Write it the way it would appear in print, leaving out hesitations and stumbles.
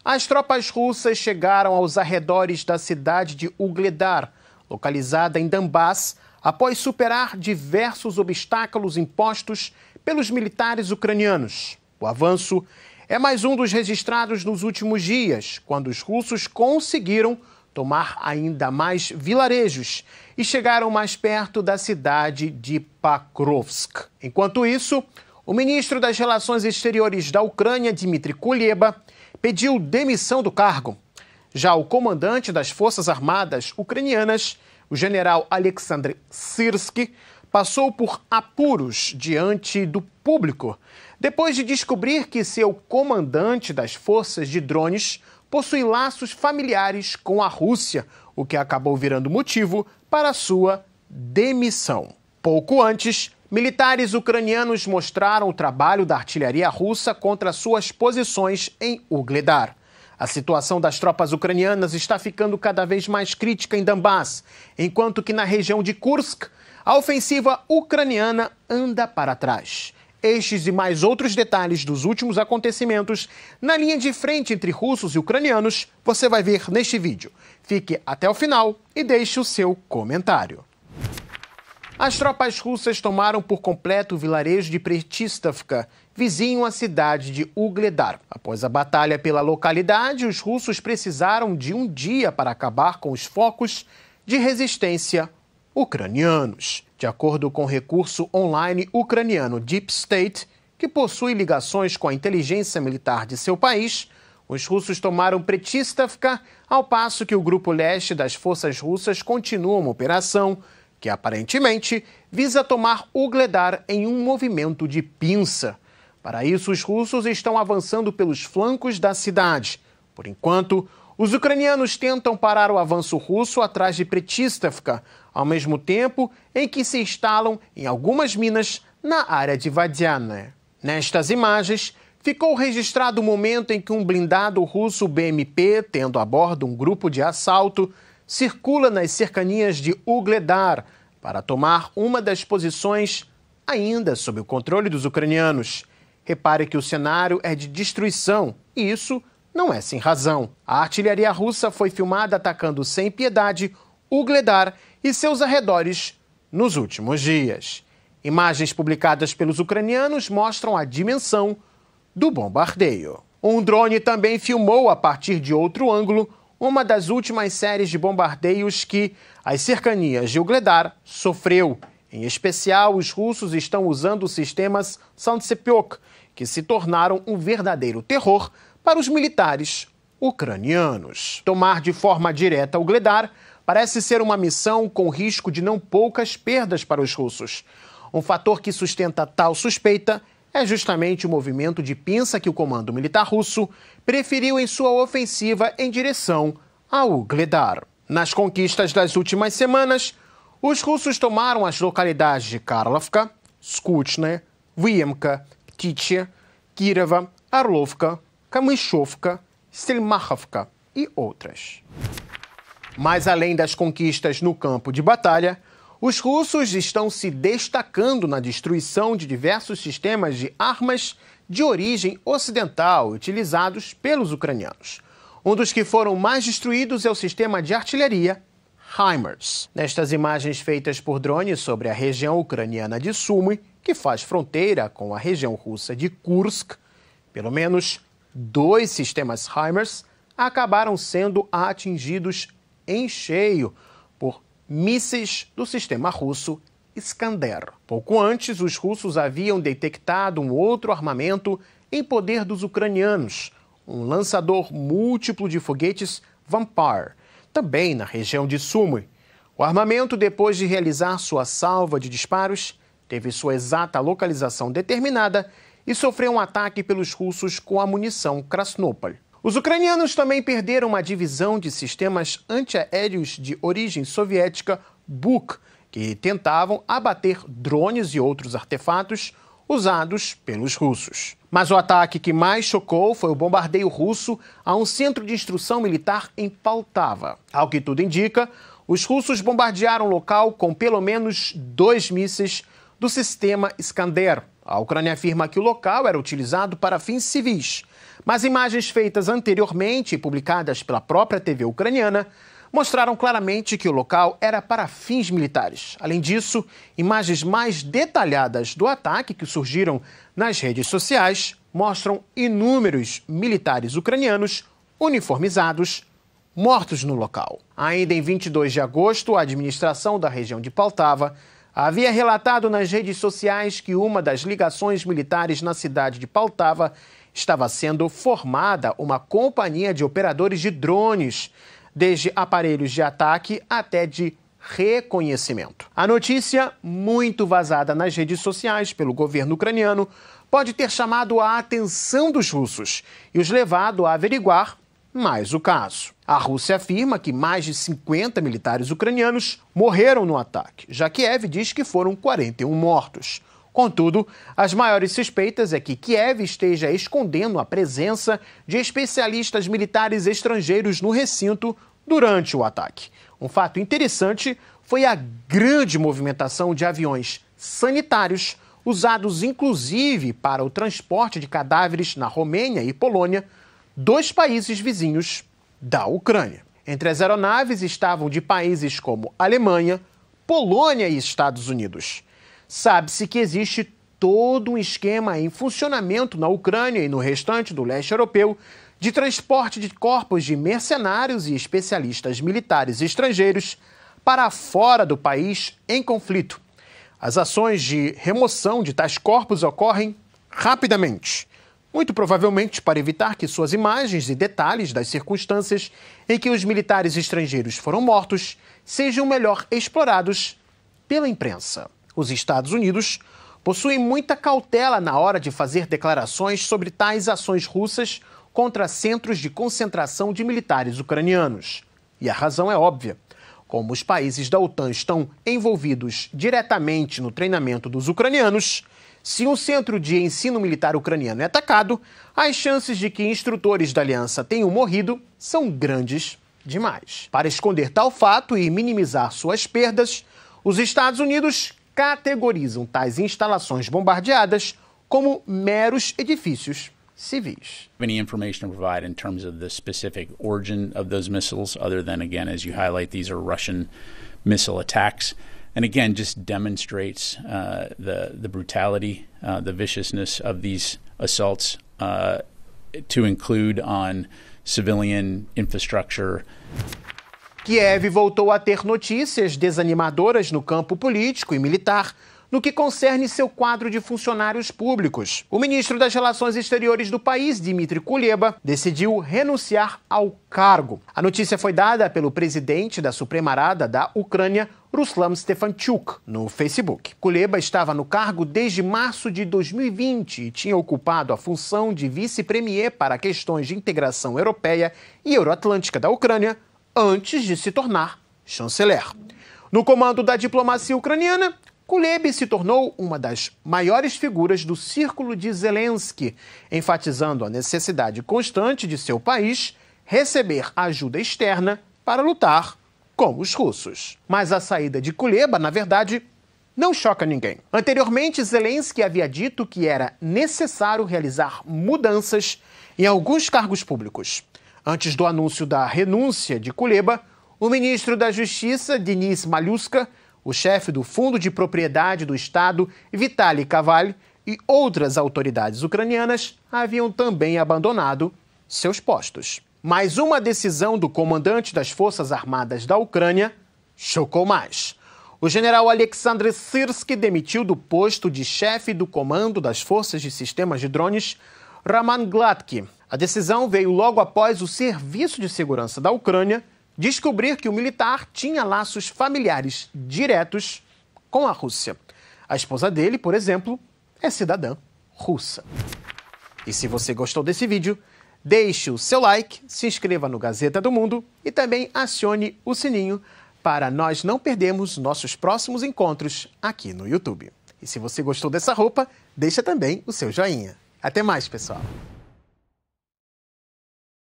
As tropas russas chegaram aos arredores da cidade de Ugledar, localizada em Donbass, após superar diversos obstáculos impostos pelos militares ucranianos. O avanço é mais um dos registrados nos últimos dias, quando os russos conseguiram tomar ainda mais vilarejos e chegaram mais perto da cidade de Pakrovsk. Enquanto isso, o ministro das Relações Exteriores da Ucrânia, Dmitry Kuleba, pediu demissão do cargo. Já o comandante das Forças Armadas ucranianas, o general Alexander Syrsky, passou por apuros diante do público depois de descobrir que seu comandante das forças de drones possui laços familiares com a Rússia, o que acabou virando motivo para sua demissão. Pouco antes, militares ucranianos mostraram o trabalho da artilharia russa contra suas posições em Ugledar. A situação das tropas ucranianas está ficando cada vez mais crítica em Donbass, enquanto que na região de Kursk, a ofensiva ucraniana anda para trás. Estes e mais outros detalhes dos últimos acontecimentos na linha de frente entre russos e ucranianos você vai ver neste vídeo. Fique até o final e deixe o seu comentário. As tropas russas tomaram por completo o vilarejo de Pretistavka, vizinho à cidade de Ugledar. Após a batalha pela localidade, os russos precisaram de um dia para acabar com os focos de resistência ucranianos. De acordo com o recurso online ucraniano Deep State, que possui ligações com a inteligência militar de seu país, os russos tomaram Pretistavka, ao passo que o grupo leste das forças russas continua uma operação que aparentemente visa tomar Ugledar em um movimento de pinça. Para isso, os russos estão avançando pelos flancos da cidade. Por enquanto, os ucranianos tentam parar o avanço russo atrás de Pretistavka, ao mesmo tempo em que se instalam em algumas minas na área de Vadiane. Nestas imagens, ficou registrado o momento em que um blindado russo BMP, tendo a bordo um grupo de assalto, circula nas cercanias de Ugledar para tomar uma das posições ainda sob o controle dos ucranianos. Repare que o cenário é de destruição e isso não é sem razão. A artilharia russa foi filmada atacando sem piedade Ugledar e seus arredores nos últimos dias. Imagens publicadas pelos ucranianos mostram a dimensão do bombardeio. Um drone também filmou, a partir de outro ângulo, uma das últimas séries de bombardeios que as cercanias de Ugledar sofreu. Em especial, os russos estão usando sistemas Santsepyok, que se tornaram um verdadeiro terror para os militares ucranianos. Tomar de forma direta Ugledar parece ser uma missão com risco de não poucas perdas para os russos. Um fator que sustenta tal suspeita é justamente o movimento de pinça que o comando militar russo preferiu em sua ofensiva em direção a Ugledar. Nas conquistas das últimas semanas, os russos tomaram as localidades de Karlovka, Skutne, Vyemka, Tychy, Kirova, Arlovka, Kamyshovka, Stelmachovka e outras. Mas além das conquistas no campo de batalha, os russos estão se destacando na destruição de diversos sistemas de armas de origem ocidental utilizados pelos ucranianos. Um dos que foram mais destruídos é o sistema de artilharia HIMARS. Nestas imagens feitas por drones sobre a região ucraniana de Sumy, que faz fronteira com a região russa de Kursk, pelo menos 2 sistemas HIMARS acabaram sendo atingidos em cheio por mísseis do sistema russo Iskander. Pouco antes, os russos haviam detectado um outro armamento em poder dos ucranianos, um lançador múltiplo de foguetes Vampar, também na região de Sumy. O armamento, depois de realizar sua salva de disparos, teve sua exata localização determinada e sofreu um ataque pelos russos com a munição Krasnopol. Os ucranianos também perderam uma divisão de sistemas antiaéreos de origem soviética Buk, que tentavam abater drones e outros artefatos usados pelos russos. Mas o ataque que mais chocou foi o bombardeio russo a um centro de instrução militar em Poltava. Ao que tudo indica, os russos bombardearam o local com pelo menos 2 mísseis do sistema Iskander. A Ucrânia afirma que o local era utilizado para fins civis, Mas imagens feitas anteriormente e publicadas pela própria TV ucraniana mostraram claramente que o local era para fins militares. Além disso, imagens mais detalhadas do ataque que surgiram nas redes sociais mostram inúmeros militares ucranianos uniformizados mortos no local. Ainda em 22 de agosto, a administração da região de Poltava havia relatado nas redes sociais que uma das ligações militares na cidade de Poltava estava sendo formada uma companhia de operadores de drones, desde aparelhos de ataque até de reconhecimento. A notícia, muito vazada nas redes sociais pelo governo ucraniano, pode ter chamado a atenção dos russos e os levado a averiguar mais o caso. A Rússia afirma que mais de 50 militares ucranianos morreram no ataque, já que Kiev diz que foram 41 mortos. Contudo, as maiores suspeitas é que Kiev esteja escondendo a presença de especialistas militares estrangeiros no recinto durante o ataque. Um fato interessante foi a grande movimentação de aviões sanitários, usados inclusive para o transporte de cadáveres na Romênia e Polônia, dois países vizinhos da Ucrânia. Entre as aeronaves estavam de países como Alemanha, Polônia e Estados Unidos. Sabe-se que existe todo um esquema em funcionamento na Ucrânia e no restante do leste europeu de transporte de corpos de mercenários e especialistas militares estrangeiros para fora do país em conflito. As ações de remoção de tais corpos ocorrem rapidamente, muito provavelmente para evitar que suas imagens e detalhes das circunstâncias em que os militares estrangeiros foram mortos sejam melhor explorados pela imprensa. Os Estados Unidos possuem muita cautela na hora de fazer declarações sobre tais ações russas contra centros de concentração de militares ucranianos. E a razão é óbvia. Como os países da OTAN estão envolvidos diretamente no treinamento dos ucranianos, se um centro de ensino militar ucraniano é atacado, as chances de que instrutores da aliança tenham morrido são grandes demais. Para esconder tal fato e minimizar suas perdas, os Estados Unidos categorizam tais instalações bombardeadas como meros edifícios civis. Any information to provide in terms of the specific origin of those missiles, other than, again, as you highlight, these are Russian missile attacks, and again, just demonstrates the brutality, the viciousness of these assaults, to include on civilian infrastructure. Kiev voltou a ter notícias desanimadoras no campo político e militar no que concerne seu quadro de funcionários públicos. O ministro das Relações Exteriores do país, Dmytro Kuleba, decidiu renunciar ao cargo. A notícia foi dada pelo presidente da Suprema Rada da Ucrânia, Ruslan Stefanchuk, no Facebook. Kuleba estava no cargo desde março de 2020 e tinha ocupado a função de vice-premier para questões de integração europeia e euroatlântica da Ucrânia antes de se tornar chanceler. No comando da diplomacia ucraniana, Kuleba se tornou uma das maiores figuras do círculo de Zelensky, enfatizando a necessidade constante de seu país receber ajuda externa para lutar com os russos. Mas a saída de Kuleba, na verdade, não choca ninguém. Anteriormente, Zelensky havia dito que era necessário realizar mudanças em alguns cargos públicos. Antes do anúncio da renúncia de Kuleba, o ministro da Justiça, Denis Maluska, o chefe do Fundo de Propriedade do Estado, Vitaly Kaval, e outras autoridades ucranianas haviam também abandonado seus postos. Mas uma decisão do comandante das Forças Armadas da Ucrânia chocou mais. O general Alexander Syrsky demitiu do posto de chefe do comando das Forças de Sistemas de Drones Roman Gladky. A decisão veio logo após o Serviço de Segurança da Ucrânia descobrir que o militar tinha laços familiares diretos com a Rússia. A esposa dele, por exemplo, é cidadã russa. E se você gostou desse vídeo, deixe o seu like, se inscreva no Gazeta do Mundo e também acione o sininho para nós não perdermos nossos próximos encontros aqui no YouTube. E se você gostou dessa roupa, deixa também o seu joinha. Até mais, pessoal!